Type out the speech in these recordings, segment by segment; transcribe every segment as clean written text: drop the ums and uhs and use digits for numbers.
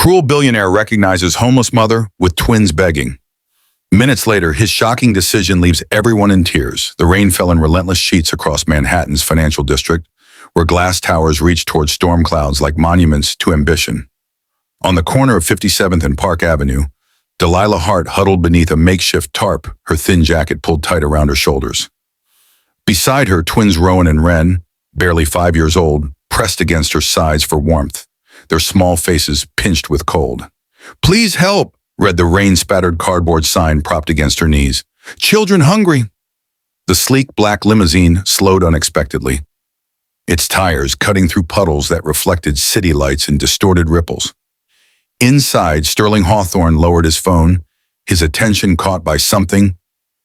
Cruel billionaire recognizes homeless mother with twins begging. Minutes later, his shocking decision leaves everyone in tears. The rain fell in relentless sheets across Manhattan's financial district, where glass towers reached toward storm clouds like monuments to ambition. On the corner of 57th and Park Avenue, Delilah Hart huddled beneath a makeshift tarp, her thin jacket pulled tight around her shoulders. Beside her, twins Rowan and Wren, barely 5 years old, pressed against her sides for warmth, their small faces pinched with cold. "Please help," read the rain-spattered cardboard sign propped against her knees. "Children hungry." The sleek black limousine slowed unexpectedly, its tires cutting through puddles that reflected city lights and distorted ripples. Inside, Sterling Hawthorne lowered his phone, his attention caught by something,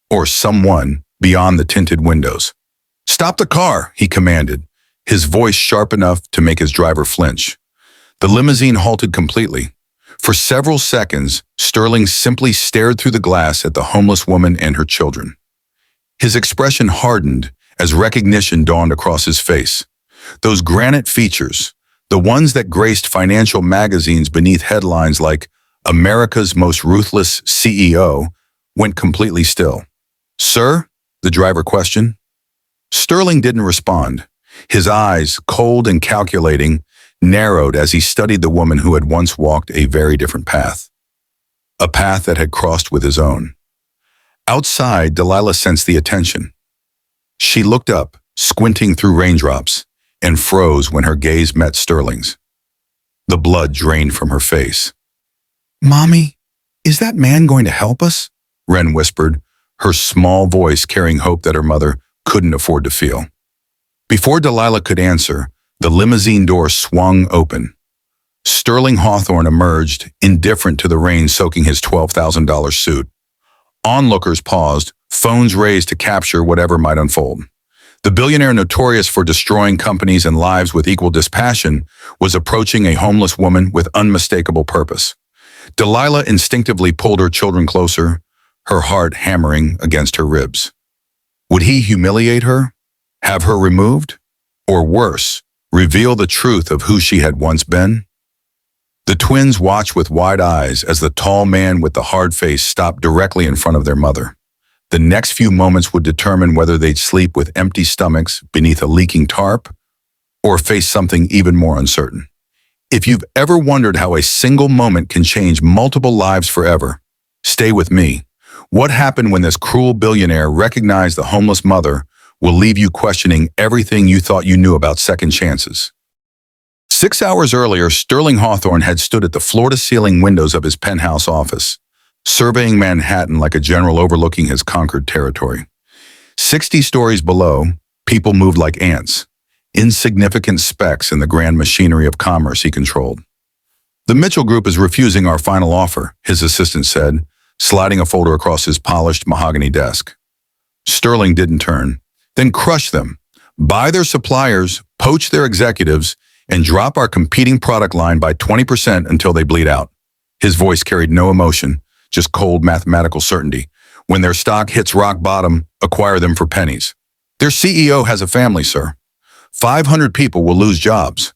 or someone, beyond the tinted windows. "Stop the car," he commanded, his voice sharp enough to make his driver flinch. The limousine halted completely. For several seconds, Sterling simply stared through the glass at the homeless woman and her children. His expression hardened as recognition dawned across his face. Those granite features, the ones that graced financial magazines beneath headlines like "America's Most Ruthless CEO," went completely still. "Sir?" the driver questioned. Sterling didn't respond. His eyes, cold and calculating, narrowed as he studied the woman who had once walked a very different path. A path that had crossed with his own. Outside, Delilah sensed the attention. She looked up, squinting through raindrops, and froze when her gaze met Sterling's. The blood drained from her face. "Mommy, is that man going to help us?" Wren whispered, her small voice carrying hope that her mother couldn't afford to feel. Before Delilah could answer, the limousine door swung open. Sterling Hawthorne emerged, indifferent to the rain soaking his $12,000 suit. Onlookers paused, phones raised to capture whatever might unfold. The billionaire, notorious for destroying companies and lives with equal dispassion, was approaching a homeless woman with unmistakable purpose. Delilah instinctively pulled her children closer, her heart hammering against her ribs. Would he humiliate her? Have her removed? Or worse, reveal the truth of who she had once been? The twins watched with wide eyes as the tall man with the hard face stopped directly in front of their mother. The next few moments would determine whether they'd sleep with empty stomachs beneath a leaking tarp or face something even more uncertain. If you've ever wondered how a single moment can change multiple lives forever, stay with me. What happened when this cruel billionaire recognized the homeless mother will leave you questioning everything you thought you knew about second chances. 6 hours earlier, Sterling Hawthorne had stood at the floor-to-ceiling windows of his penthouse office, surveying Manhattan like a general overlooking his conquered territory. 60 stories below, people moved like ants, insignificant specks in the grand machinery of commerce he controlled. "The Mitchell Group is refusing our final offer," his assistant said, sliding a folder across his polished mahogany desk. Sterling didn't turn. "Then crush them, buy their suppliers, poach their executives, and drop our competing product line by 20% until they bleed out." His voice carried no emotion, just cold mathematical certainty. "When their stock hits rock bottom, acquire them for pennies. Their CEO has a family, sir. 500 people will lose jobs."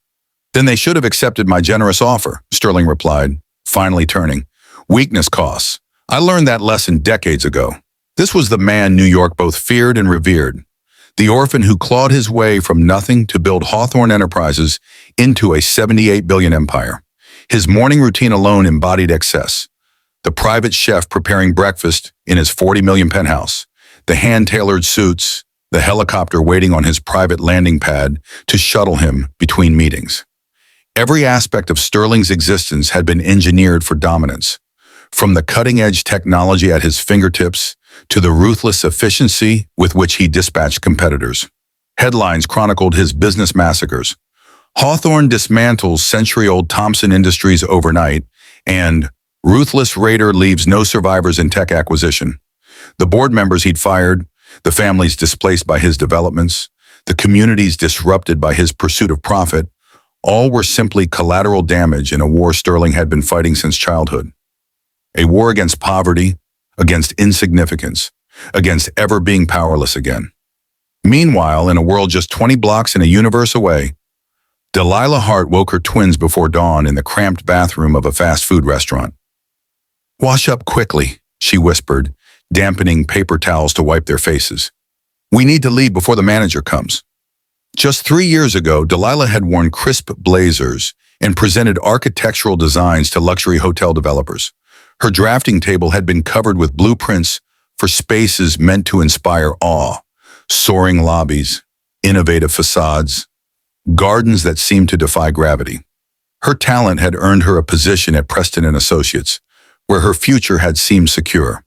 "Then they should have accepted my generous offer," Sterling replied, finally turning. "Weakness costs. I learned that lesson decades ago." This was the man New York both feared and revered. The orphan who clawed his way from nothing to build Hawthorne Enterprises into a $78 billion empire. His morning routine alone embodied excess. The private chef preparing breakfast in his $40 million penthouse, the hand-tailored suits, the helicopter waiting on his private landing pad to shuttle him between meetings. Every aspect of Sterling's existence had been engineered for dominance, from the cutting-edge technology at his fingertips to the ruthless efficiency with which he dispatched competitors. Headlines chronicled his business massacres. "Hawthorne dismantles century-old Thompson Industries overnight," and "Ruthless Raider leaves no survivors in tech acquisition." The board members he'd fired, the families displaced by his developments, the communities disrupted by his pursuit of profit, all were simply collateral damage in a war Sterling had been fighting since childhood. A war against poverty, against insignificance, against ever being powerless again. Meanwhile, in a world just 20 blocks and a universe away, Delilah Hart woke her twins before dawn in the cramped bathroom of a fast food restaurant. "Wash up quickly," she whispered, dampening paper towels to wipe their faces. "We need to leave before the manager comes." Just 3 years ago, Delilah had worn crisp blazers and presented architectural designs to luxury hotel developers. Her drafting table had been covered with blueprints for spaces meant to inspire awe, soaring lobbies, innovative facades, gardens that seemed to defy gravity. Her talent had earned her a position at Preston and Associates, where her future had seemed secure,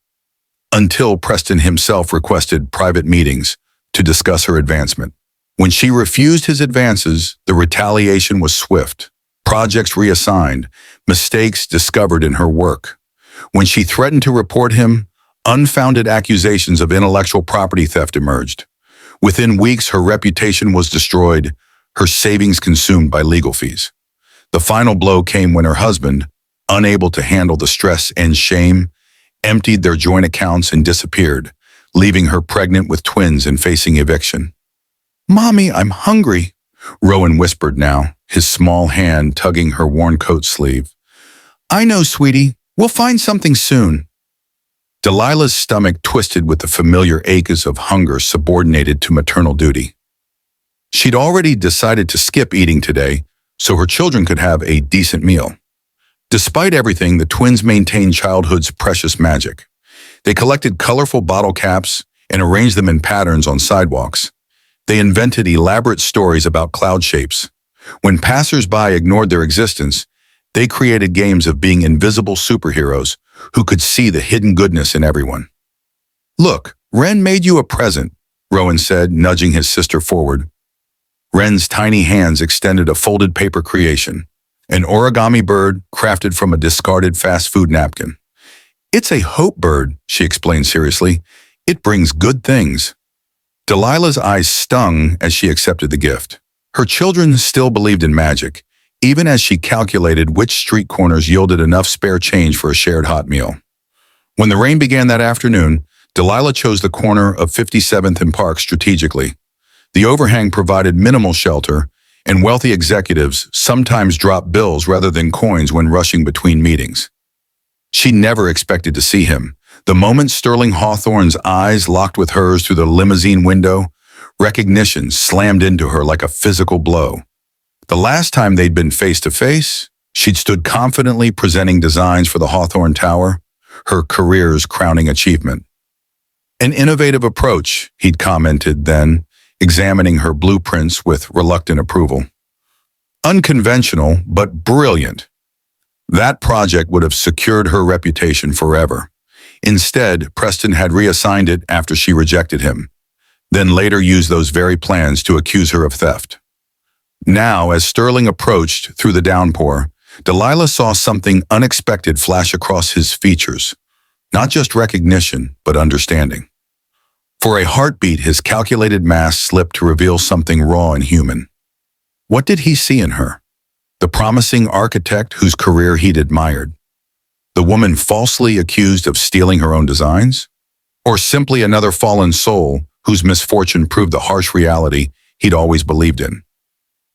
until Preston himself requested private meetings to discuss her advancement. When she refused his advances, the retaliation was swift. Projects reassigned, mistakes discovered in her work. When she threatened to report him, unfounded accusations of intellectual property theft emerged. Within weeks, her reputation was destroyed, her savings consumed by legal fees. The final blow came when her husband, unable to handle the stress and shame, emptied their joint accounts and disappeared, leaving her pregnant with twins and facing eviction. "Mommy, I'm hungry," Rowan whispered now, his small hand tugging her worn coat sleeve. "I know, sweetie. We'll find something soon." Delilah's stomach twisted with the familiar aches of hunger subordinated to maternal duty. She'd already decided to skip eating today so her children could have a decent meal. Despite everything, the twins maintained childhood's precious magic. They collected colorful bottle caps and arranged them in patterns on sidewalks. They invented elaborate stories about cloud shapes. When passers-by ignored their existence, they created games of being invisible superheroes who could see the hidden goodness in everyone. "Look, Ren made you a present," Rowan said, nudging his sister forward. Ren's tiny hands extended a folded paper creation, an origami bird crafted from a discarded fast food napkin. "It's a hope bird," she explained seriously. "It brings good things." Delilah's eyes stung as she accepted the gift. Her children still believed in magic, even as she calculated which street corners yielded enough spare change for a shared hot meal. When the rain began that afternoon, Delilah chose the corner of 57th and Park strategically. The overhang provided minimal shelter, and wealthy executives sometimes dropped bills rather than coins when rushing between meetings. She never expected to see him. The moment Sterling Hawthorne's eyes locked with hers through the limousine window, recognition slammed into her like a physical blow. The last time they'd been face-to-face, she'd stood confidently presenting designs for the Hawthorne Tower, her career's crowning achievement. "An innovative approach," he'd commented then, examining her blueprints with reluctant approval. "Unconventional, but brilliant." That project would have secured her reputation forever. Instead, Preston had reassigned it after she rejected him, then later used those very plans to accuse her of theft. Now, as Sterling approached through the downpour, Delilah saw something unexpected flash across his features. Not just recognition, but understanding. For a heartbeat, his calculated mask slipped to reveal something raw and human. What did he see in her? The promising architect whose career he'd admired? The woman falsely accused of stealing her own designs? Or simply another fallen soul whose misfortune proved the harsh reality he'd always believed in?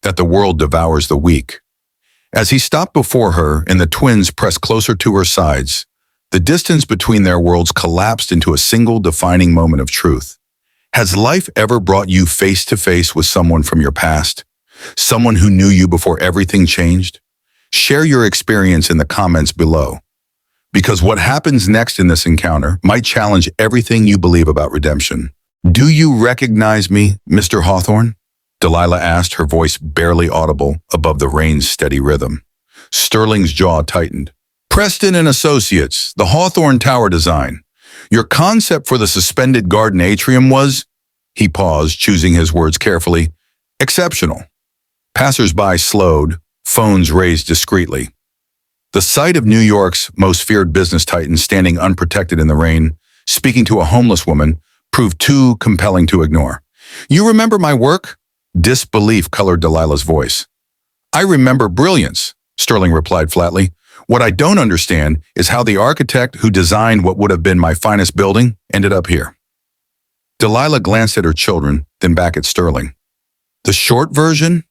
That the world devours the weak. As he stopped before her and the twins pressed closer to her sides, the distance between their worlds collapsed into a single defining moment of truth. Has life ever brought you face to face with someone from your past? Someone who knew you before everything changed? Share your experience in the comments below. Because what happens next in this encounter might challenge everything you believe about redemption. "Do you recognize me, Mr. Hawthorne?" Delilah asked, her voice barely audible above the rain's steady rhythm. Sterling's jaw tightened. "Preston and Associates, the Hawthorne Tower design. Your concept for the suspended garden atrium was," he paused, choosing his words carefully, "exceptional." Passers-by slowed, phones raised discreetly. The sight of New York's most feared business titan standing unprotected in the rain, speaking to a homeless woman, proved too compelling to ignore. "You remember my work?" Disbelief colored Delilah's voice. "I remember brilliance," Sterling replied flatly. "What I don't understand is how the architect who designed what would have been my finest building ended up here." Delilah glanced at her children, then back at Sterling. "The short version?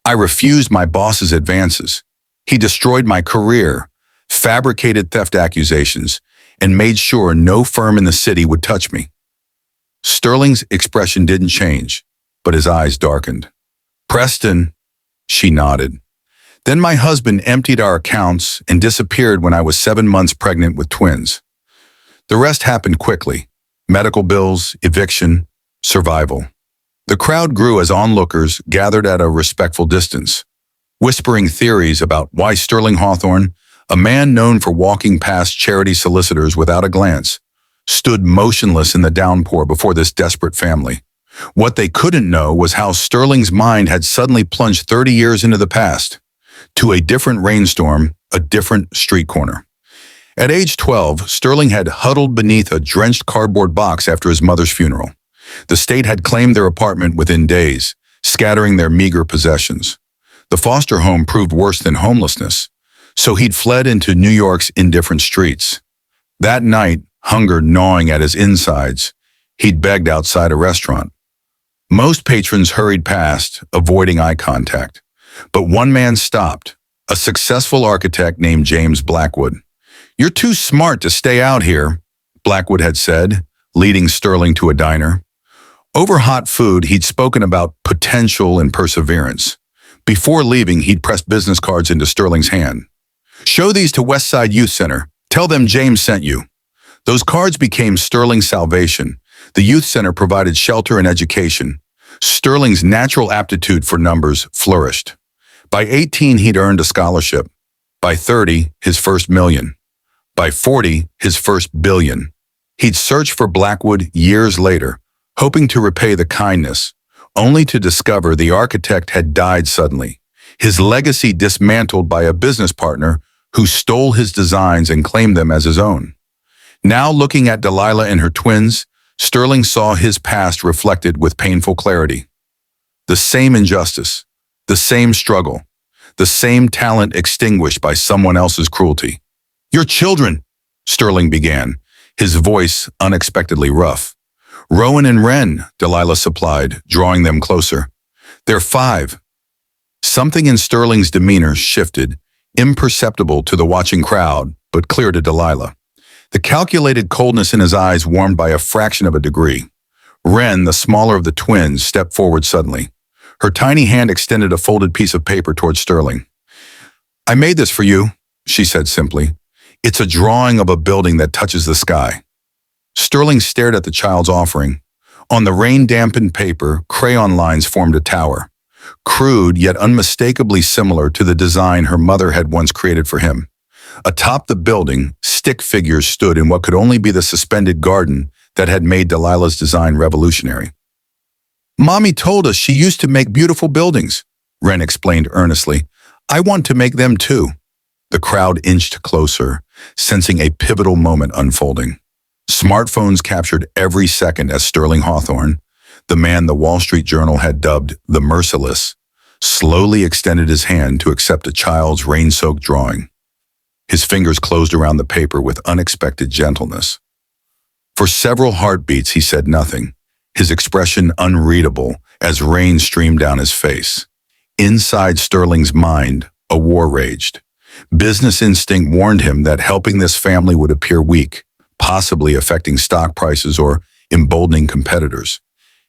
I refused my boss's advances. He destroyed my career, fabricated theft accusations, and made sure no firm in the city would touch me. Sterling's expression didn't change, but his eyes darkened. Preston, she nodded. Then my husband emptied our accounts and disappeared when I was 7 months pregnant with twins. The rest happened quickly. Medical bills, eviction, survival. The crowd grew as onlookers gathered at a respectful distance, whispering theories about why Sterling Hawthorne, a man known for walking past charity solicitors without a glance, stood motionless in the downpour before this desperate family. What they couldn't know was how Sterling's mind had suddenly plunged 30 years into the past, to a different rainstorm, a different street corner. At age 12, Sterling had huddled beneath a drenched cardboard box after his mother's funeral. The state had claimed their apartment within days, scattering their meager possessions. The foster home proved worse than homelessness, so he'd fled into New York's indifferent streets. That night, hunger gnawing at his insides, he'd begged outside a restaurant. Most patrons hurried past, avoiding eye contact. But one man stopped, a successful architect named James Blackwood. "You're too smart to stay out here," Blackwood had said, leading Sterling to a diner. Over hot food, he'd spoken about potential and perseverance. Before leaving, he'd pressed business cards into Sterling's hand. "Show these to Westside Youth Center. Tell them James sent you." Those cards became Sterling's salvation. The youth center provided shelter and education. Sterling's natural aptitude for numbers flourished. By 18, he'd earned a scholarship. By 30, his first million. By 40, his first billion. He'd search for Blackwood years later, hoping to repay the kindness, only to discover the architect had died suddenly, his legacy dismantled by a business partner who stole his designs and claimed them as his own. Now looking at Delilah and her twins, Sterling saw his past reflected with painful clarity. The same injustice, the same struggle, the same talent extinguished by someone else's cruelty. "Your children," Sterling began, his voice unexpectedly rough. "Rowan and Wren," Delilah supplied, drawing them closer. "They're 5. Something in Sterling's demeanor shifted, imperceptible to the watching crowd, but clear to Delilah. The calculated coldness in his eyes warmed by a fraction of a degree. Wren, the smaller of the twins, stepped forward suddenly. Her tiny hand extended a folded piece of paper towards Sterling. "I made this for you," she said simply. "It's a drawing of a building that touches the sky." Sterling stared at the child's offering. On the rain-dampened paper, crayon lines formed a tower, crude yet unmistakably similar to the design her mother had once created for him. Atop the building, stick figures stood in what could only be the suspended garden that had made Delilah's design revolutionary. "Mommy told us she used to make beautiful buildings," Wren explained earnestly. "I want to make them too." The crowd inched closer, sensing a pivotal moment unfolding. Smartphones captured every second as Sterling Hawthorne, the man the Wall Street Journal had dubbed the Merciless, slowly extended his hand to accept a child's rain-soaked drawing. His fingers closed around the paper with unexpected gentleness. For several heartbeats, he said nothing, his expression unreadable as rain streamed down his face. Inside Sterling's mind, a war raged. Business instinct warned him that helping this family would appear weak, possibly affecting stock prices or emboldening competitors.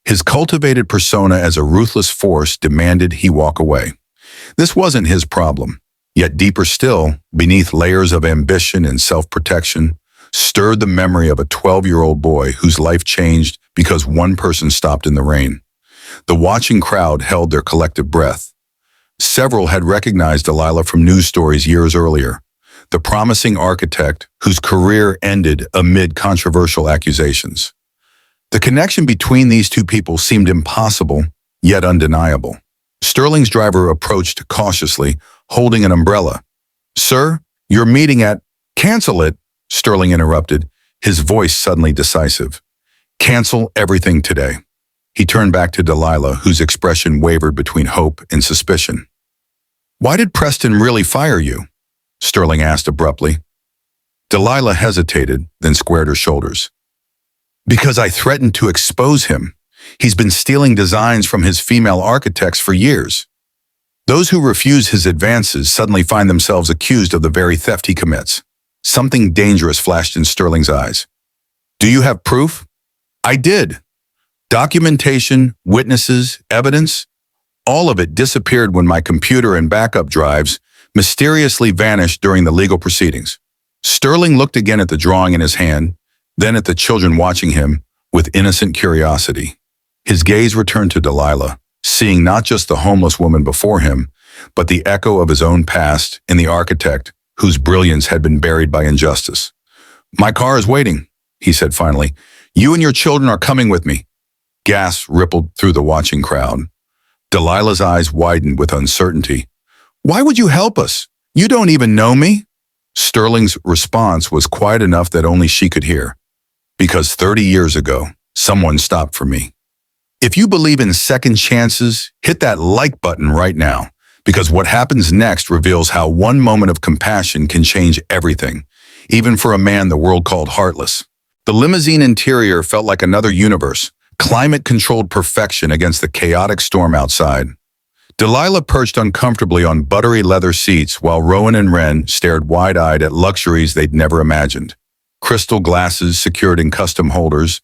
His cultivated persona as a ruthless force demanded he walk away. This wasn't his problem. Yet deeper still, beneath layers of ambition and self-protection, stirred the memory of a 12-year-old boy whose life changed because one person stopped in the rain. The watching crowd held their collective breath. Several had recognized Delilah from news stories years earlier, the promising architect whose career ended amid controversial accusations. The connection between these two people seemed impossible, yet undeniable. Sterling's driver approached cautiously, holding an umbrella. "Sir, your meeting at—" "Cancel it," Sterling interrupted, his voice suddenly decisive. "Cancel everything today." He turned back to Delilah, whose expression wavered between hope and suspicion. "Why did Preston really fire you?" Sterling asked abruptly. Delilah hesitated, then squared her shoulders. "Because I threatened to expose him. He's been stealing designs from his female architects for years." Those who refuse his advances suddenly find themselves accused of the very theft he commits. Something dangerous flashed in Sterling's eyes. Do you have proof? I did. Documentation, witnesses, evidence, all of it disappeared when my computer and backup drives mysteriously vanished during the legal proceedings. Sterling looked again at the drawing in his hand, then at the children watching him with innocent curiosity. His gaze returned to Delilah, seeing not just the homeless woman before him, but the echo of his own past in the architect whose brilliance had been buried by injustice. My car is waiting, he said finally. You and your children are coming with me. Gasps rippled through the watching crowd. Delilah's eyes widened with uncertainty. Why would you help us? You don't even know me? Sterling's response was quiet enough that only she could hear. Because 30 years ago, someone stopped for me. If you believe in second chances, hit that like button right now, because what happens next reveals how one moment of compassion can change everything, even for a man the world called heartless. The limousine interior felt like another universe, climate-controlled perfection against the chaotic storm outside. Delilah perched uncomfortably on buttery leather seats while Rowan and Wren stared wide-eyed at luxuries they'd never imagined. Crystal glasses secured in custom holders,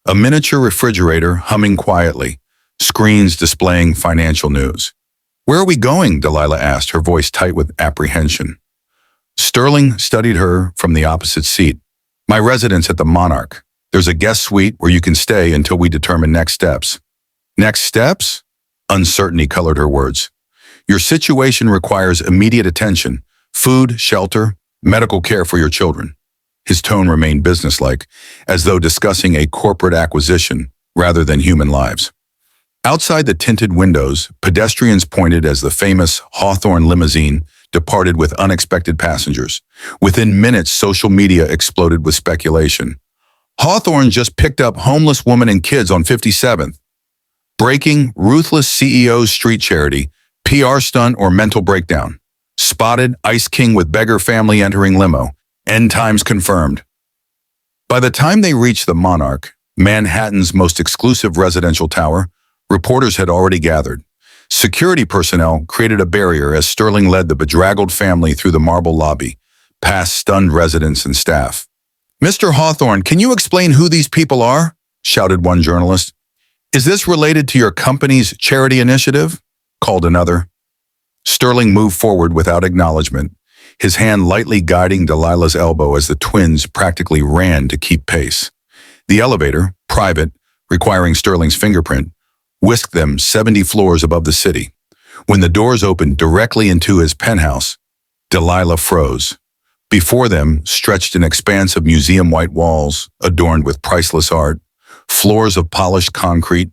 a miniature refrigerator humming quietly, screens displaying financial news. Where are we going? Delilah asked, her voice tight with apprehension. Sterling studied her from the opposite seat. My residence at the Monarch. There's a guest suite where you can stay until we determine next steps. Next steps? Uncertainty colored her words. Your situation requires immediate attention, food, shelter, medical care for your children. His tone remained businesslike, as though discussing a corporate acquisition rather than human lives. Outside the tinted windows, pedestrians pointed as the famous Hawthorne limousine departed with unexpected passengers. Within minutes, social media exploded with speculation. Hawthorne just picked up homeless woman and kids on 57th. Breaking, ruthless CEO's street charity, PR stunt or mental breakdown. Spotted, Ice King with beggar family entering limo. End times confirmed. By the time they reached the Monarch, Manhattan's most exclusive residential tower, reporters had already gathered. Security personnel created a barrier as Sterling led the bedraggled family through the marble lobby, past stunned residents and staff. Mr. Hawthorne, can you explain who these people are? Shouted one journalist. Is this related to your company's charity initiative? Called another. Sterling moved forward without acknowledgement, his hand lightly guiding Delilah's elbow as the twins practically ran to keep pace. The elevator, private, requiring Sterling's fingerprint, whisked them 70 floors above the city. When the doors opened directly into his penthouse, Delilah froze. Before them stretched an expanse of museum-white walls adorned with priceless art, floors of polished concrete,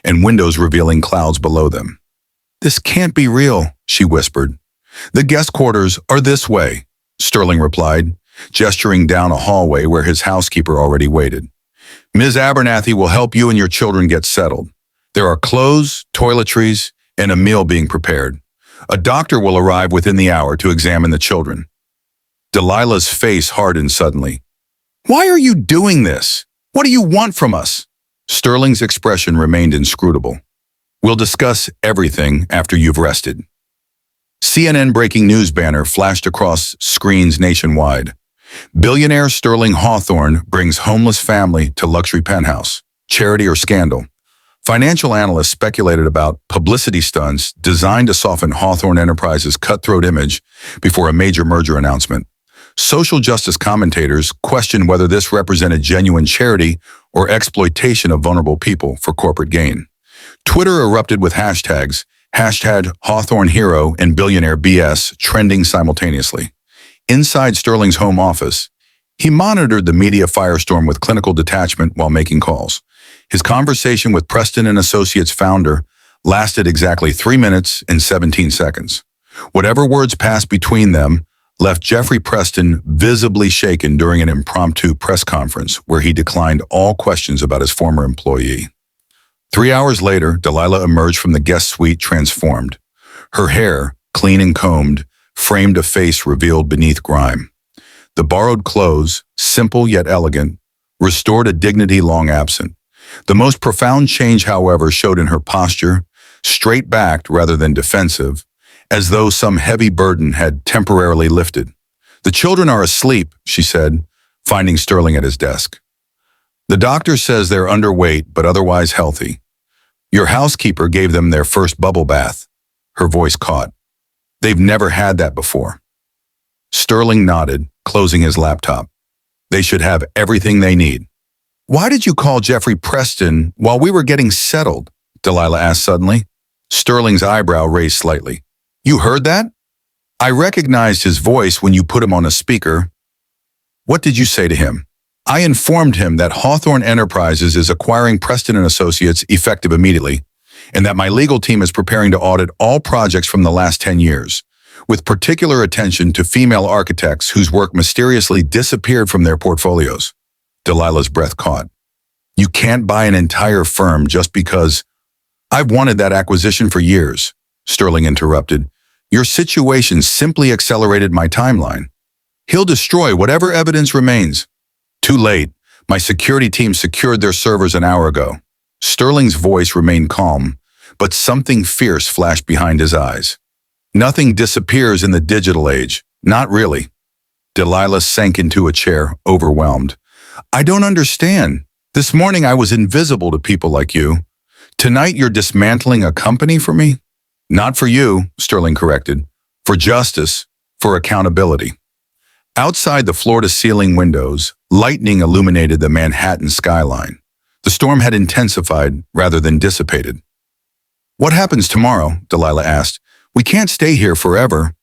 and windows revealing clouds below them. This can't be real, she whispered. The guest quarters are this way, Sterling replied, gesturing down a hallway where his housekeeper already waited. Ms. Abernathy will help you and your children get settled. There are clothes, toiletries, and a meal being prepared. A doctor will arrive within the hour to examine the children. Delilah's face hardened suddenly. Why are you doing this? What do you want from us? Sterling's expression remained inscrutable. We'll discuss everything after you've rested. CNN breaking news banner flashed across screens nationwide. Billionaire Sterling Hawthorne brings homeless family to luxury penthouse. Charity or scandal? Financial analysts speculated about publicity stunts designed to soften Hawthorne Enterprises' cutthroat image before a major merger announcement. Social justice commentators questioned whether this represented genuine charity or exploitation of vulnerable people for corporate gain. Twitter erupted with hashtags, #Hawthorne Hero and Billionaire BS trending simultaneously. Inside Sterling's home office, he monitored the media firestorm with clinical detachment while making calls. His conversation with Preston and Associates founder lasted exactly 3 minutes and 17 seconds. Whatever words passed between them left Jeffrey Preston visibly shaken during an impromptu press conference where he declined all questions about his former employee. 3 hours later, Delilah emerged from the guest suite transformed. Her hair, clean and combed, framed a face revealed beneath grime. The borrowed clothes, simple yet elegant, restored a dignity long absent. The most profound change, however, showed in her posture, straight-backed rather than defensive, as though some heavy burden had temporarily lifted. "The children are asleep," she said, finding Sterling at his desk. "The doctor says they're underweight but otherwise healthy. Your housekeeper gave them their first bubble bath." Her voice caught. "They've never had that before." Sterling nodded, closing his laptop. "They should have everything they need." "Why did you call Jeffrey Preston while we were getting settled?" Delilah asked suddenly. Sterling's eyebrow raised slightly. "You heard that?" "I recognized his voice when you put him on a speaker." "What did you say to him?" "I informed him that Hawthorne Enterprises is acquiring Preston and Associates effective immediately, and that my legal team is preparing to audit all projects from the last 10 years, with particular attention to female architects whose work mysteriously disappeared from their portfolios." Delilah's breath caught. "You can't buy an entire firm just because—" "I've wanted that acquisition for years," Sterling interrupted. "Your situation simply accelerated my timeline. He'll destroy whatever evidence remains." "Too late. My security team secured their servers an hour ago." Sterling's voice remained calm, but something fierce flashed behind his eyes. "Nothing disappears in the digital age. Not really." Delilah sank into a chair, overwhelmed. "I don't understand. This morning I was invisible to people like you. Tonight you're dismantling a company for me?" "Not for you," Sterling corrected. "For justice, for accountability." Outside the floor-to-ceiling windows, lightning illuminated the Manhattan skyline. The storm had intensified rather than dissipated. "What happens tomorrow?" Delilah asked. "We can't stay here forever."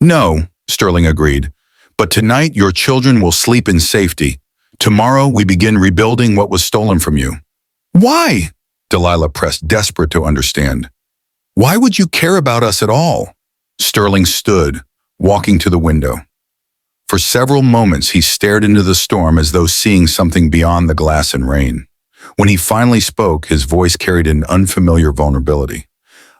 "No," Sterling agreed. "But tonight your children will sleep in safety. Tomorrow we begin rebuilding what was stolen from you." "Why?" Delilah pressed, desperate to understand. "Why would you care about us at all?" Sterling stood, walking to the window. For several moments he stared into the storm as though seeing something beyond the glass and rain. When he finally spoke, his voice carried an unfamiliar vulnerability.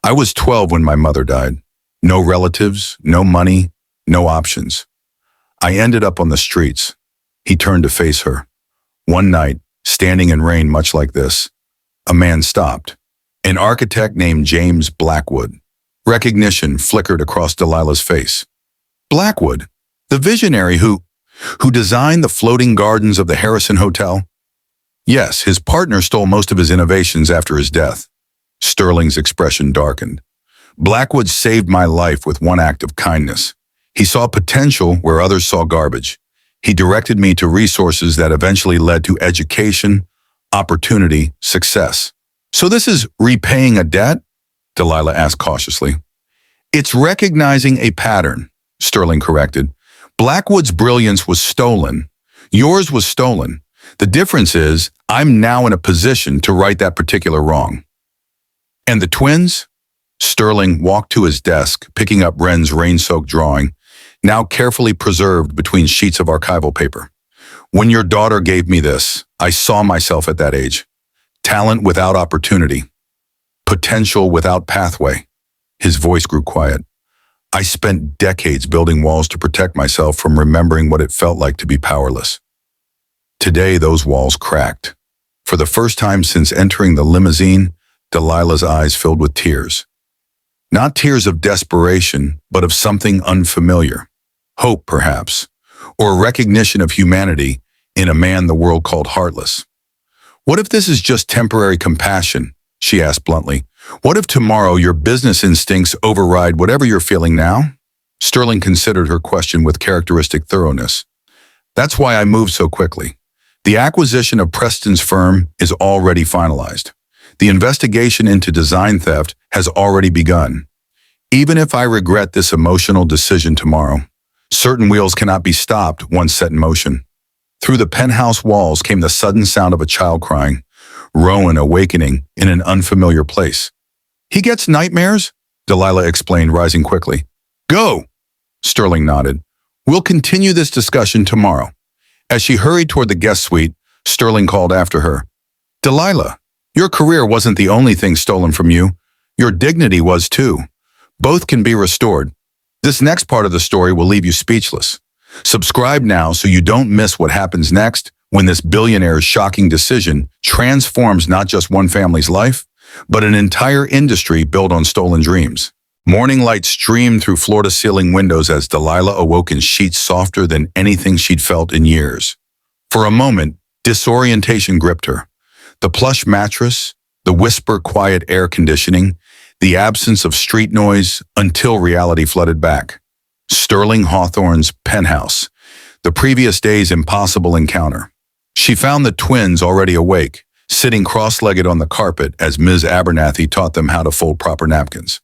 "I was 12 when my mother died. No relatives, no money, no options. I ended up on the streets." He turned to face her. "One night, standing in rain much like this, a man stopped. An architect named James Blackwood." Recognition flickered across Delilah's face. "Blackwood? The visionary who designed the floating gardens of the Harrison Hotel?" "Yes, his partner stole most of his innovations after his death." Sterling's expression darkened. "Blackwood saved my life with one act of kindness. He saw potential where others saw garbage. He directed me to resources that eventually led to education, opportunity, success." "So this is repaying a debt?" Delilah asked cautiously. "It's recognizing a pattern," Sterling corrected. "Blackwood's brilliance was stolen. Yours was stolen. The difference is, I'm now in a position to right that particular wrong." "And the twins?" Sterling walked to his desk, picking up Wren's rain-soaked drawing, now carefully preserved between sheets of archival paper. "When your daughter gave me this, I saw myself at that age. Talent without opportunity. Potential without pathway." His voice grew quiet. "I spent decades building walls to protect myself from remembering what it felt like to be powerless. Today, those walls cracked. For the first time since entering the limousine, Delilah's eyes filled with tears. Not tears of desperation, but of something unfamiliar. Hope, perhaps, or recognition of humanity in a man the world called heartless. "What if this is just temporary compassion?" she asked bluntly. "What if tomorrow your business instincts override whatever you're feeling now?" Sterling considered her question with characteristic thoroughness. "That's why I moved so quickly. The acquisition of Preston's firm is already finalized. The investigation into design theft has already begun. Even if I regret this emotional decision tomorrow, certain wheels cannot be stopped once set in motion." Through the penthouse walls came the sudden sound of a child crying, Rowan awakening in an unfamiliar place. "He gets nightmares?" Delilah explained, rising quickly. "Go!" Sterling nodded. "We'll continue this discussion tomorrow." As she hurried toward the guest suite, Sterling called after her. "Delilah, your career wasn't the only thing stolen from you. Your dignity was too. Both can be restored. This next part of the story will leave you speechless. Subscribe now so you don't miss what happens next when this billionaire's shocking decision transforms not just one family's life, but an entire industry built on stolen dreams. Morning light streamed through floor-to-ceiling windows as Delilah awoke in sheets softer than anything she'd felt in years. For a moment, disorientation gripped her. The plush mattress, the whisper-quiet air conditioning, the absence of street noise until reality flooded back. Sterling Hawthorne's penthouse, the previous day's impossible encounter. She found the twins already awake, sitting cross-legged on the carpet as Ms. Abernathy taught them how to fold proper napkins.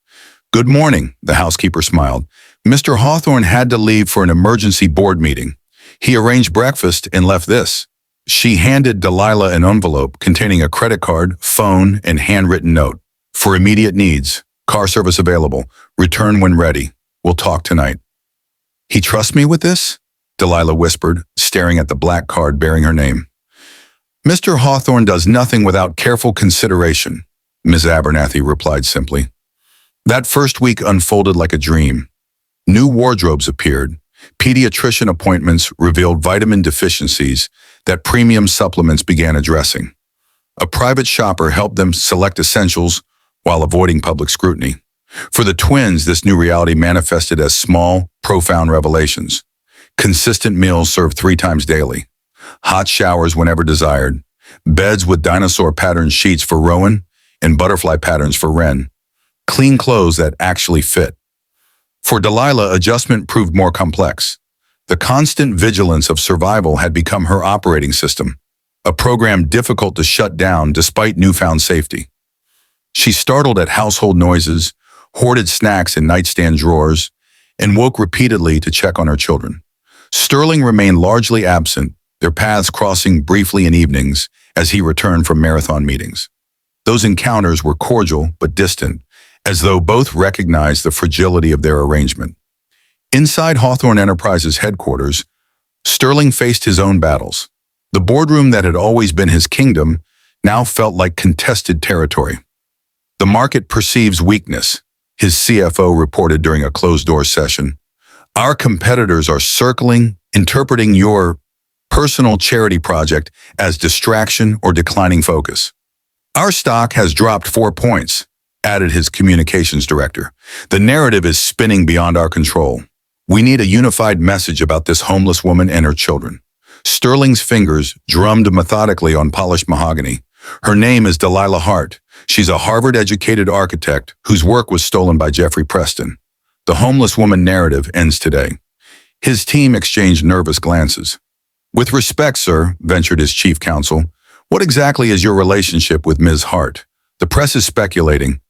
"Good morning," the housekeeper smiled. "Mr. Hawthorne had to leave for an emergency board meeting. He arranged breakfast and left this." She handed Delilah an envelope containing a credit card, phone, and handwritten note. "For immediate needs, car service available. Return when ready. We'll talk tonight." "He trusts me with this?" Delilah whispered, staring at the black card bearing her name. "Mr. Hawthorne does nothing without careful consideration," Ms. Abernathy replied simply. That first week unfolded like a dream. New wardrobes appeared. Pediatrician appointments revealed vitamin deficiencies that premium supplements began addressing. A private shopper helped them select essentials while avoiding public scrutiny. For the twins, this new reality manifested as small, profound revelations. Consistent meals served 3 times daily. Hot showers whenever desired. Beds with dinosaur-patterned sheets for Rowan and butterfly patterns for Wren. Clean clothes that actually fit. For Delilah, adjustment proved more complex. The constant vigilance of survival had become her operating system, a program difficult to shut down despite newfound safety. She startled at household noises, hoarded snacks in nightstand drawers, and woke repeatedly to check on her children. Sterling remained largely absent, their paths crossing briefly in evenings as he returned from marathon meetings. Those encounters were cordial but distant, as though both recognized the fragility of their arrangement. Inside Hawthorne Enterprises headquarters, Sterling faced his own battles. The boardroom that had always been his kingdom now felt like contested territory. "The market perceives weakness," his CFO reported during a closed-door session. "Our competitors are circling, interpreting your personal charity project as distraction or declining focus. Our stock has dropped 4 points," added his communications director. "The narrative is spinning beyond our control. We need a unified message about this homeless woman and her children." Sterling's fingers drummed methodically on polished mahogany. "Her name is Delilah Hart. She's a Harvard-educated architect whose work was stolen by Jeffrey Preston. The homeless woman narrative ends today." His team exchanged nervous glances. "With respect, sir," ventured his chief counsel, "what exactly is your relationship with Ms. Hart? The press is speculating."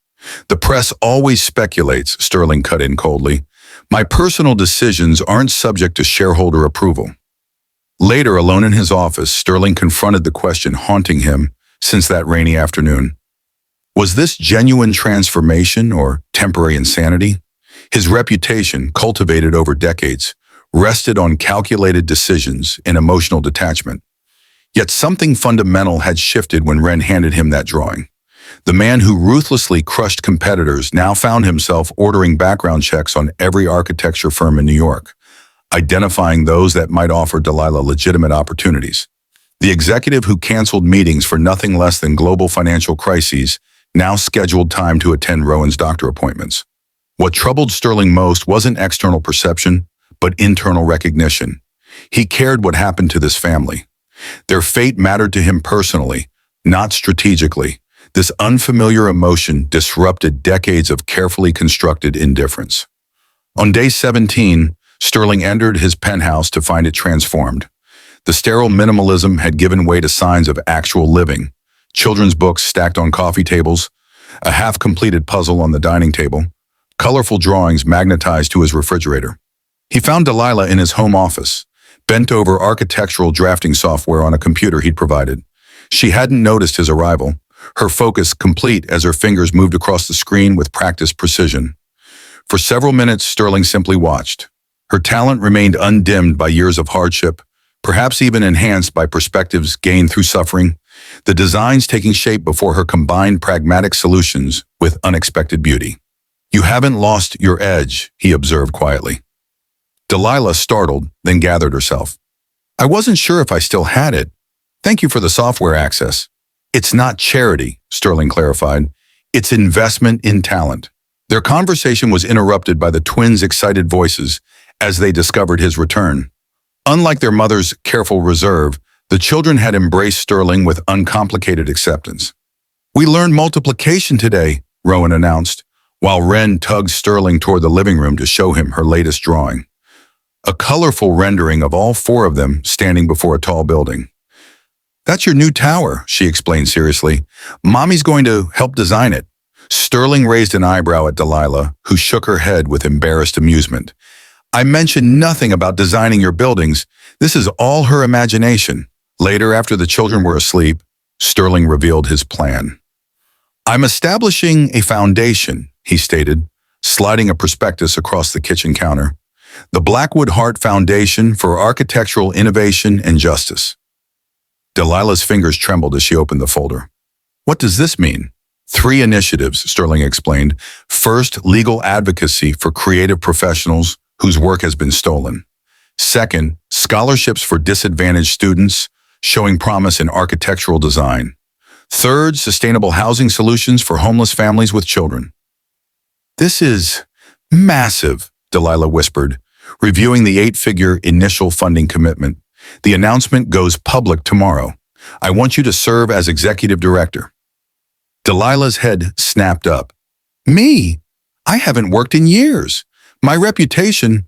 "The press always speculates," Sterling cut in coldly. "My personal decisions aren't subject to shareholder approval." Later, alone in his office, Sterling confronted the question haunting him since that rainy afternoon. Was this genuine transformation or temporary insanity? His reputation, cultivated over decades, rested on calculated decisions and emotional detachment. Yet something fundamental had shifted when Wren handed him that drawing. The man who ruthlessly crushed competitors now found himself ordering background checks on every architecture firm in New York, identifying those that might offer Delilah legitimate opportunities. The executive who canceled meetings for nothing less than global financial crises now scheduled time to attend Rowan's doctor appointments. What troubled Sterling most wasn't external perception, but internal recognition. He cared what happened to this family. Their fate mattered to him personally, not strategically. This unfamiliar emotion disrupted decades of carefully constructed indifference. On day 17, Sterling entered his penthouse to find it transformed. The sterile minimalism had given way to signs of actual living. Children's books stacked on coffee tables, a half-completed puzzle on the dining table, colorful drawings magnetized to his refrigerator. He found Delilah in his home office, bent over architectural drafting software on a computer he'd provided. She hadn't noticed his arrival, her focus complete as her fingers moved across the screen with practiced precision. For several minutes, Sterling simply watched. Her talent remained undimmed by years of hardship, perhaps even enhanced by perspectives gained through suffering, the designs taking shape before her combined pragmatic solutions with unexpected beauty. "You haven't lost your edge," he observed quietly. Delilah, startled, then gathered herself. "I wasn't sure if I still had it. Thank you for the software access." "It's not charity," Sterling clarified. "It's investment in talent. Their conversation was interrupted by the twins' excited voices as they discovered his return. Unlike their mother's careful reserve, the children had embraced Sterling with uncomplicated acceptance. "We learned multiplication today," Rowan announced, while Wren tugged Sterling toward the living room to show him her latest drawing. A colorful rendering of all four of them standing before a tall building. "That's your new tower," she explained seriously. "Mommy's going to help design it." Sterling raised an eyebrow at Delilah, who shook her head with embarrassed amusement. "I mentioned nothing about designing your buildings. This is all her imagination." Later, after the children were asleep, Sterling revealed his plan. "I'm establishing a foundation," he stated, sliding a prospectus across the kitchen counter. "The Blackwood Hart Foundation for Architectural Innovation and Justice." Delilah's fingers trembled as she opened the folder. "What does this mean?" "3 initiatives," Sterling explained. "First, legal advocacy for creative professionals whose work has been stolen. Second, scholarships for disadvantaged students, showing promise in architectural design. Third, sustainable housing solutions for homeless families with children." "This is massive," Delilah whispered, reviewing the 8-figure initial funding commitment. "The announcement goes public tomorrow. I want you to serve as executive director." Delilah's head snapped up. "Me? I haven't worked in years. My reputation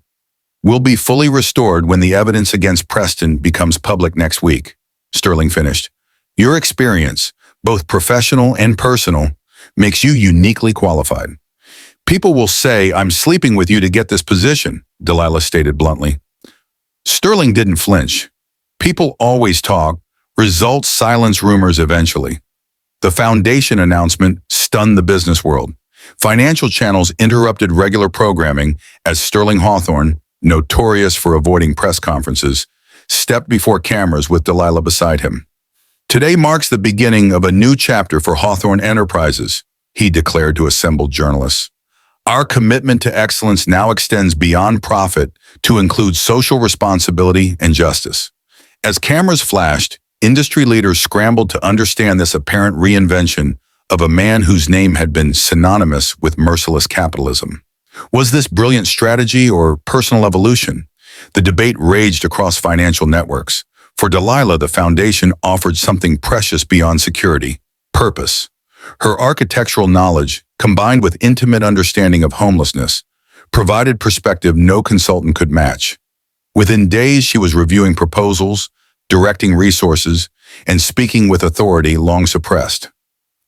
will be fully restored when the evidence against Preston becomes public next week," Sterling finished. "Your experience, both professional and personal, makes you uniquely qualified." "People will say I'm sleeping with you to get this position," Delilah stated bluntly. Sterling didn't flinch. People always talk. Results silence rumors eventually. The foundation announcement stunned the business world. Financial channels interrupted regular programming as Sterling Hawthorne, notorious for avoiding press conferences, stepped before cameras with Delilah beside him. "Today marks the beginning of a new chapter for Hawthorne Enterprises," he declared to assembled journalists. "Our commitment to excellence now extends beyond profit to include social responsibility and justice." As cameras flashed, industry leaders scrambled to understand this apparent reinvention of a man whose name had been synonymous with merciless capitalism. Was this brilliant strategy or personal evolution? The debate raged across financial networks. For Delilah, the foundation offered something precious beyond security: purpose. Her architectural knowledge, combined with intimate understanding of homelessness, provided perspective no consultant could match. Within days, she was reviewing proposals, directing resources, and speaking with authority long suppressed.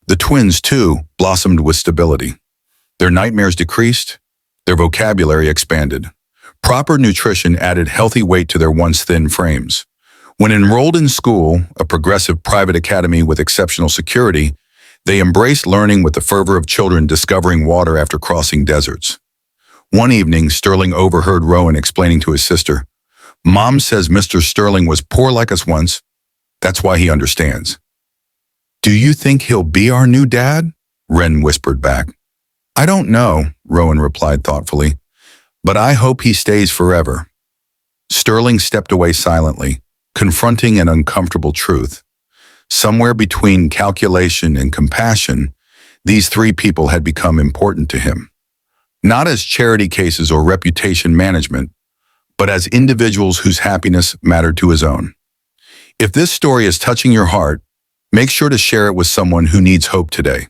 The twins, too, blossomed with stability. Their nightmares decreased, their vocabulary expanded. Proper nutrition added healthy weight to their once thin frames. When enrolled in school, a progressive private academy with exceptional security, they embraced learning with the fervor of children discovering water after crossing deserts. One evening, Sterling overheard Rowan explaining to his sister, "Mom says Mr. Sterling was poor like us once. That's why he understands." "Do you think he'll be our new dad?" Wren whispered back. "I don't know," Rowan replied thoughtfully, "but I hope he stays forever." Sterling stepped away silently, confronting an uncomfortable truth. Somewhere between calculation and compassion, these 3 people had become important to him. Not as charity cases or reputation management, but as individuals whose happiness mattered to his own. If this story is touching your heart, make sure to share it with someone who needs hope today.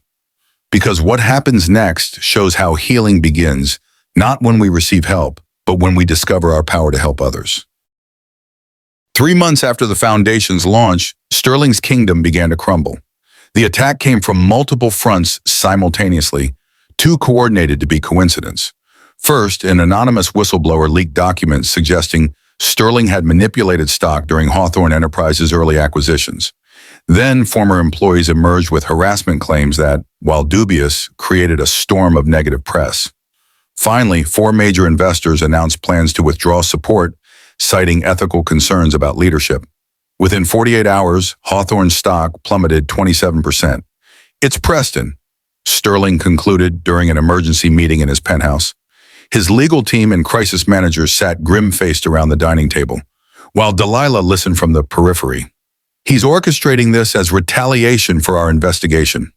Because what happens next shows how healing begins, not when we receive help, but when we discover our power to help others. 3 months after the foundation's launch, Sterling's kingdom began to crumble. The attack came from multiple fronts simultaneously, too coordinated to be coincidence. First, an anonymous whistleblower leaked documents suggesting Sterling had manipulated stock during Hawthorne Enterprises' early acquisitions. Then, former employees emerged with harassment claims that, while dubious, created a storm of negative press. Finally, 4 major investors announced plans to withdraw support, citing ethical concerns about leadership. Within 48 hours, Hawthorne's stock plummeted 27%. "It's Preston," Sterling concluded during an emergency meeting in his penthouse. His legal team and crisis managers sat grim-faced around the dining table, while Delilah listened from the periphery. "He's orchestrating this as retaliation for our investigation."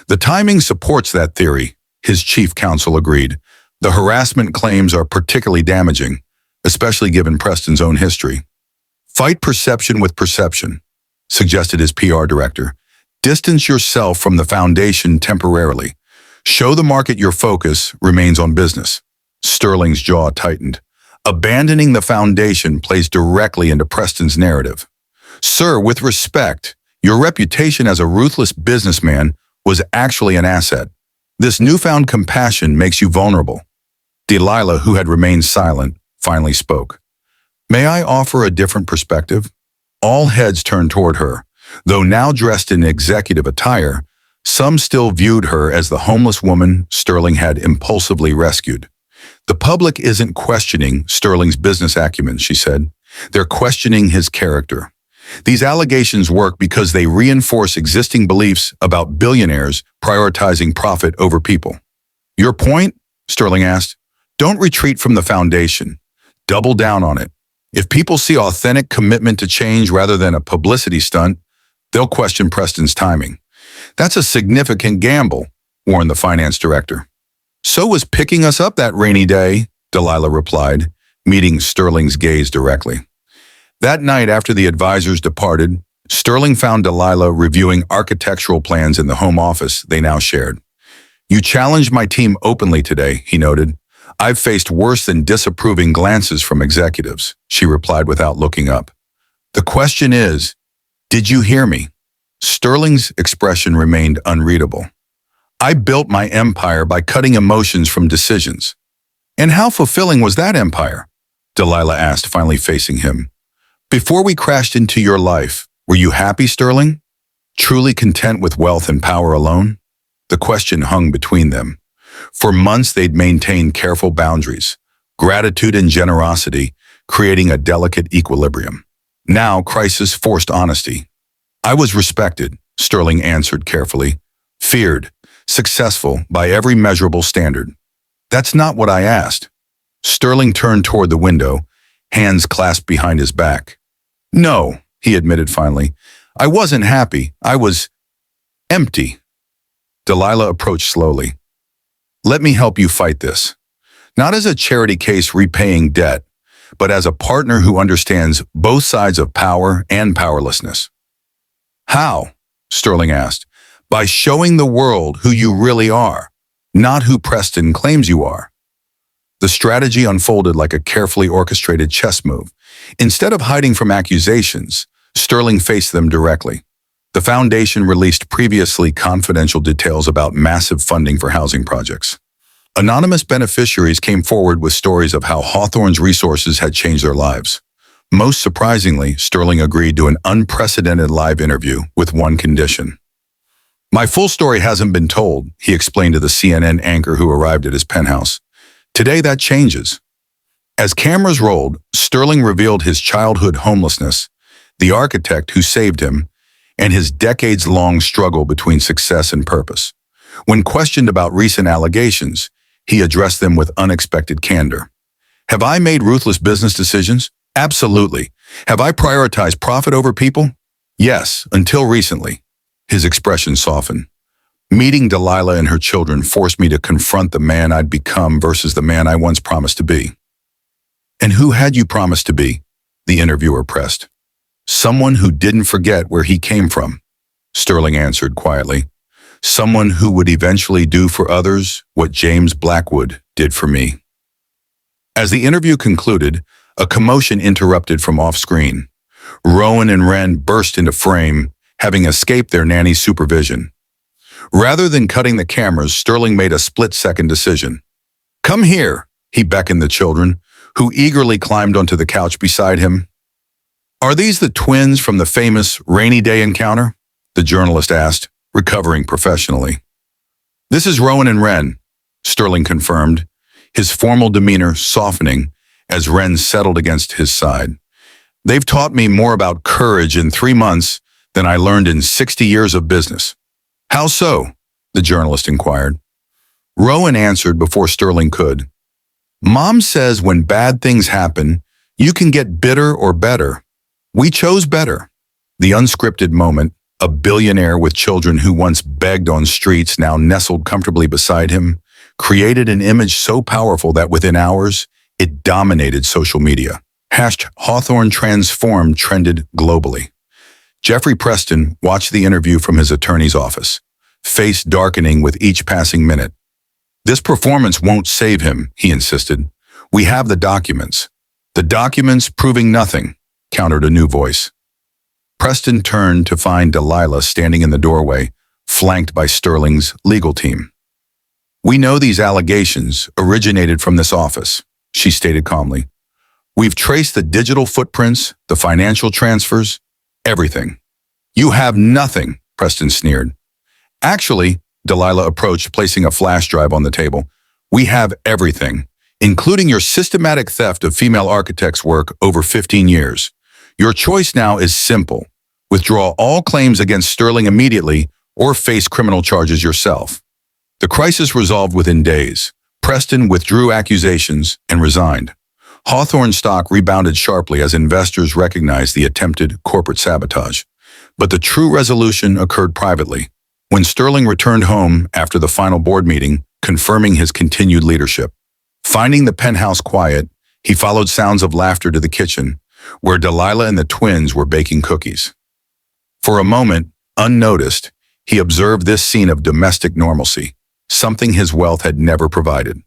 "The timing supports that theory," his chief counsel agreed. The harassment claims are particularly damaging, especially given Preston's own history. Fight perception with perception, suggested his PR director. Distance yourself from the foundation temporarily. Show the market your focus remains on business. Sterling's jaw tightened. Abandoning the foundation plays directly into Preston's narrative. Sir, with respect, your reputation as a ruthless businessman was actually an asset. This newfound compassion makes you vulnerable. Delilah, who had remained silent, finally spoke. May I offer a different perspective? All heads turned toward her. Though now dressed in executive attire, some still viewed her as the homeless woman Sterling had impulsively rescued. The public isn't questioning Sterling's business acumen, she said. They're questioning his character. These allegations work because they reinforce existing beliefs about billionaires prioritizing profit over people. Your point? Sterling asked. Don't retreat from the foundation. Double down on it. If people see authentic commitment to change rather than a publicity stunt, they'll question Preston's timing. That's a significant gamble, warned the finance director. So was picking us up that rainy day, Delilah replied, meeting Sterling's gaze directly. That night after the advisors departed, Sterling found Delilah reviewing architectural plans in the home office they now shared. You challenged my team openly today, he noted. I've faced worse than disapproving glances from executives, she replied without looking up. The question is, did you hear me? Sterling's expression remained unreadable. I built my empire by cutting emotions from decisions. And how fulfilling was that empire? Delilah asked, finally facing him. Before we crashed into your life, were you happy, Sterling? Truly content with wealth and power alone? The question hung between them. For months they'd maintained careful boundaries, gratitude and generosity, creating a delicate equilibrium. Now crisis forced honesty. I was respected, Sterling answered carefully. Feared, successful by every measurable standard. That's not what I asked. Sterling turned toward the window, hands clasped behind his back. No, he admitted finally. I wasn't happy. I was empty. Delilah approached slowly. Let me help you fight this. Not as a charity case repaying debt, but as a partner who understands both sides of power and powerlessness. How? Sterling asked. By showing the world who you really are, not who Preston claims you are. The strategy unfolded like a carefully orchestrated chess move. Instead of hiding from accusations, Sterling faced them directly. The foundation released previously confidential details about massive funding for housing projects. Anonymous beneficiaries came forward with stories of how Hawthorne's resources had changed their lives. Most surprisingly, Sterling agreed to an unprecedented live interview with one condition. My full story hasn't been told, he explained to the CNN anchor who arrived at his penthouse. Today that changes. As cameras rolled, Sterling revealed his childhood homelessness, the architect who saved him, and his decades-long struggle between success and purpose. When questioned about recent allegations, he addressed them with unexpected candor. Have I made ruthless business decisions? Absolutely. Have I prioritized profit over people? Yes, until recently. His expression softened. Meeting Delilah and her children forced me to confront the man I'd become versus the man I once promised to be. And who had you promised to be? The interviewer pressed. Someone who didn't forget where he came from, Sterling answered quietly. Someone who would eventually do for others what James Blackwood did for me. As the interview concluded, a commotion interrupted from off-screen. Rowan and Wren burst into frame, having escaped their nanny's supervision. Rather than cutting the cameras, Sterling made a split-second decision. Come here, he beckoned the children, who eagerly climbed onto the couch beside him. Are these the twins from the famous rainy day encounter? The journalist asked, recovering professionally. This is Rowan and Wren, Sterling confirmed, his formal demeanor softening as Wren settled against his side. They've taught me more about courage in 3 months than I learned in 60 years of business. How so? The journalist inquired. Rowan answered before Sterling could. Mom says when bad things happen, you can get bitter or better. We chose better. The unscripted moment, a billionaire with children who once begged on streets now nestled comfortably beside him, created an image so powerful that within hours, it dominated social media. #Hawthorne transformed trended globally. Jeffrey Preston watched the interview from his attorney's office, face darkening with each passing minute. "This performance won't save him," he insisted. "We have the documents." "The documents proving nothing," countered a new voice. Preston turned to find Delilah standing in the doorway, flanked by Sterling's legal team. "We know these allegations originated from this office," she stated calmly. "We've traced the digital footprints, the financial transfers, everything." "You have nothing," Preston sneered. "Actually," Delilah approached, placing a flash drive on the table, "we have everything, including your systematic theft of female architects' work over 15 years. Your choice now is simple. Withdraw all claims against Sterling immediately or face criminal charges yourself." The crisis resolved within days. Preston withdrew accusations and resigned. Hawthorne stock rebounded sharply as investors recognized the attempted corporate sabotage. But the true resolution occurred privately, when Sterling returned home after the final board meeting, confirming his continued leadership. Finding the penthouse quiet, he followed sounds of laughter to the kitchen, where Delilah and the twins were baking cookies. For a moment, unnoticed, he observed this scene of domestic normalcy, something his wealth had never provided.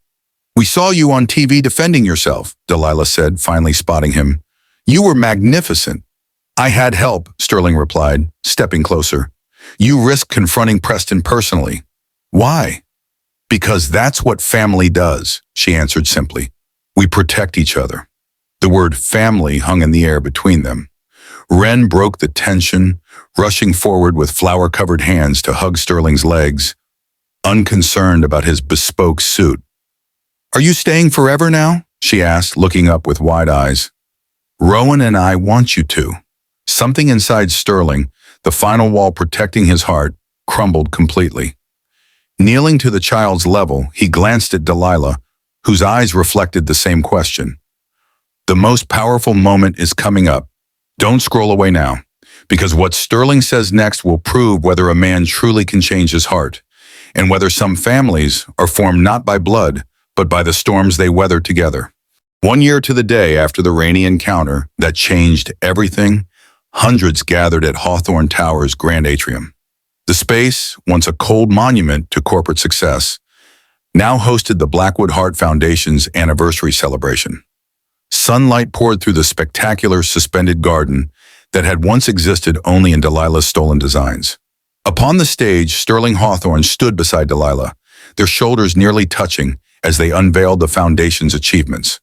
"We saw you on TV defending yourself," Delilah said, finally spotting him. "You were magnificent." "I had help," Sterling replied, stepping closer. "You risked confronting Preston personally." "Why?" "Because that's what family does," she answered simply. "We protect each other." The word family hung in the air between them. Wren broke the tension, rushing forward with flour-covered hands to hug Sterling's legs, unconcerned about his bespoke suit. "Are you staying forever now?" she asked, looking up with wide eyes. "Rowan and I want you to." Something inside Sterling, the final wall protecting his heart, crumbled completely. Kneeling to the child's level, he glanced at Delilah, whose eyes reflected the same question. "The most powerful moment is coming up. Don't scroll away now, because what Sterling says next will prove whether a man truly can change his heart, and whether some families are formed not by blood, but by the storms they weather together." 1 year to the day after the rainy encounter that changed everything, hundreds gathered at Hawthorne Tower's grand atrium. The space, once a cold monument to corporate success, now hosted the Blackwood Heart Foundation's anniversary celebration. Sunlight poured through the spectacular suspended garden that had once existed only in Delilah's stolen designs. Upon the stage, Sterling Hawthorne stood beside Delilah, their shoulders nearly touching as they unveiled the foundation's achievements.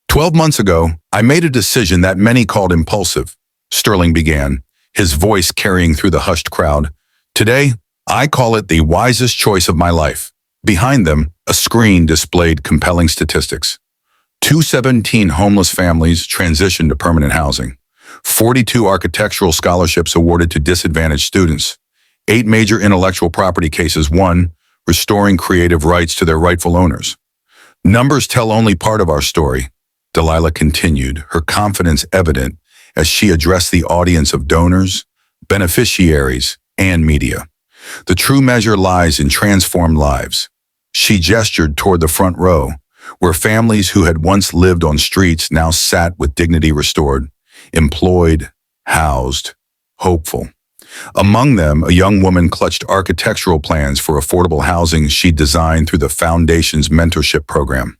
12 months ago, I made a decision that many called impulsive," Sterling began, his voice carrying through the hushed crowd. "Today, I call it the wisest choice of my life." Behind them, a screen displayed compelling statistics. 217 homeless families transitioned to permanent housing. 42 architectural scholarships awarded to disadvantaged students. 8 major intellectual property cases won, restoring creative rights to their rightful owners. "Numbers tell only part of our story," Delilah continued, her confidence evident as she addressed the audience of donors, beneficiaries, and media. "The true measure lies in transformed lives." She gestured toward the front row, where families who had once lived on streets now sat with dignity restored, employed, housed, hopeful. Among them, a young woman clutched architectural plans for affordable housing she'd designed through the foundation's mentorship program.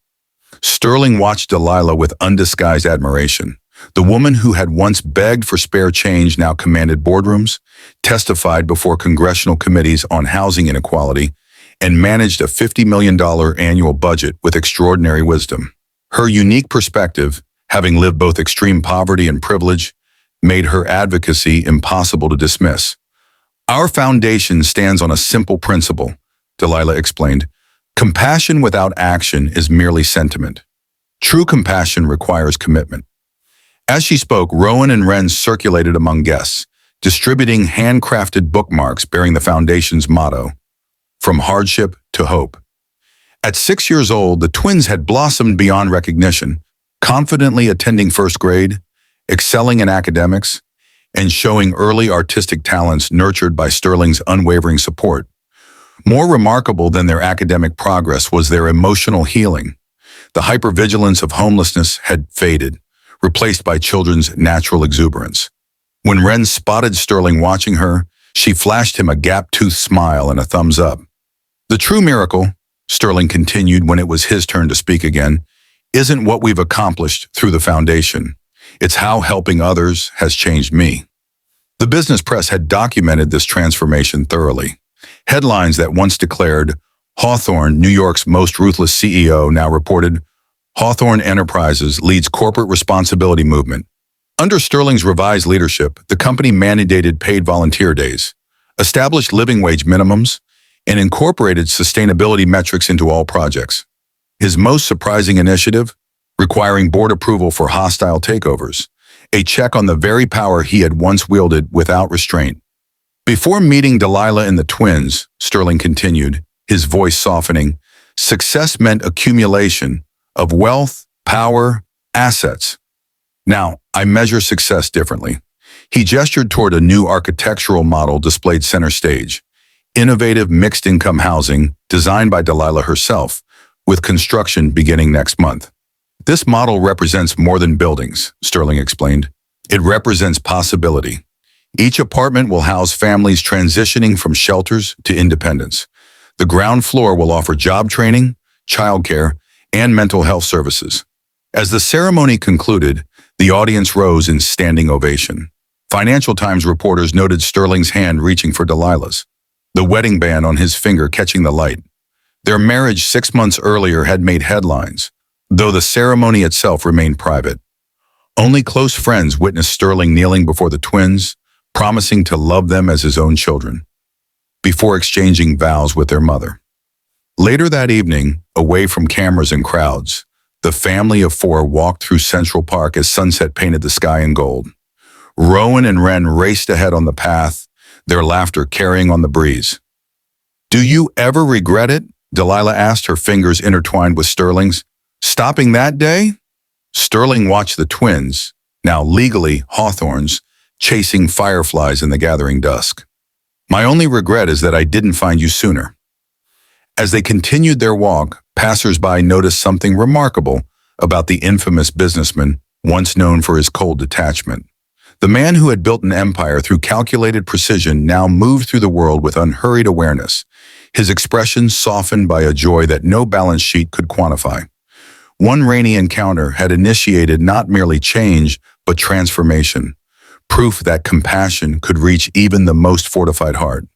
Sterling watched Delilah with undisguised admiration. The woman who had once begged for spare change now commanded boardrooms, testified before congressional committees on housing inequality, and managed a $50 million annual budget with extraordinary wisdom. Her unique perspective, having lived both extreme poverty and privilege, made her advocacy impossible to dismiss. "Our foundation stands on a simple principle," Delilah explained. "Compassion without action is merely sentiment. True compassion requires commitment." As she spoke, Rowan and Wren circulated among guests, distributing handcrafted bookmarks bearing the foundation's motto, "From hardship to hope." At 6 years old, the twins had blossomed beyond recognition, confidently attending first grade, excelling in academics, and showing early artistic talents nurtured by Sterling's unwavering support. More remarkable than their academic progress was their emotional healing. The hypervigilance of homelessness had faded, replaced by children's natural exuberance. When Wren spotted Sterling watching her, she flashed him a gap-toothed smile and a thumbs up. The true miracle, Sterling continued when it was his turn to speak again, isn't what we've accomplished through the foundation. It's how helping others has changed me. The business press had documented this transformation thoroughly. Headlines that once declared, Hawthorne, New York's most ruthless CEO, now reported, Hawthorne Enterprises leads corporate responsibility movement. Under Sterling's revised leadership, the company mandated paid volunteer days, established living wage minimums, and incorporated sustainability metrics into all projects. His most surprising initiative, requiring board approval for hostile takeovers, a check on the very power he had once wielded without restraint. Before meeting Delilah and the twins, Sterling continued, his voice softening, success meant accumulation of wealth, power, assets. Now, I measure success differently. He gestured toward a new architectural model displayed center stage, innovative mixed-income housing designed by Delilah herself, with construction beginning next month. This model represents more than buildings, Sterling explained. It represents possibility. Each apartment will house families transitioning from shelters to independence. The ground floor will offer job training, childcare, and mental health services. As the ceremony concluded, the audience rose in standing ovation. Financial Times reporters noted Sterling's hand reaching for Delilah's, the wedding band on his finger catching the light. Their marriage 6 months earlier had made headlines, though the ceremony itself remained private. Only close friends witnessed Sterling kneeling before the twins, promising to love them as his own children, before exchanging vows with their mother. Later that evening, away from cameras and crowds, the family of four walked through Central Park as sunset painted the sky in gold. Rowan and Wren raced ahead on the path, their laughter carrying on the breeze. "Do you ever regret it?" Delilah asked, her fingers intertwined with Sterling's. "Stopping that day?" Sterling watched the twins, now legally Hawthorns, chasing fireflies in the gathering dusk. "My only regret is that I didn't find you sooner." As they continued their walk, passers-by noticed something remarkable about the infamous businessman once known for his cold detachment. The man who had built an empire through calculated precision now moved through the world with unhurried awareness, his expression softened by a joy that no balance sheet could quantify. One rainy encounter had initiated not merely change, but transformation, proof that compassion could reach even the most fortified heart.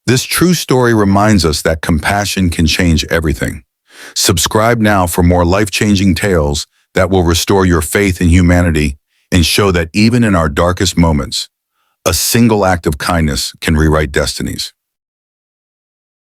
This true story reminds us that compassion can change everything. Subscribe now for more life-changing tales that will restore your faith in humanity and show that even in our darkest moments, a single act of kindness can rewrite destinies.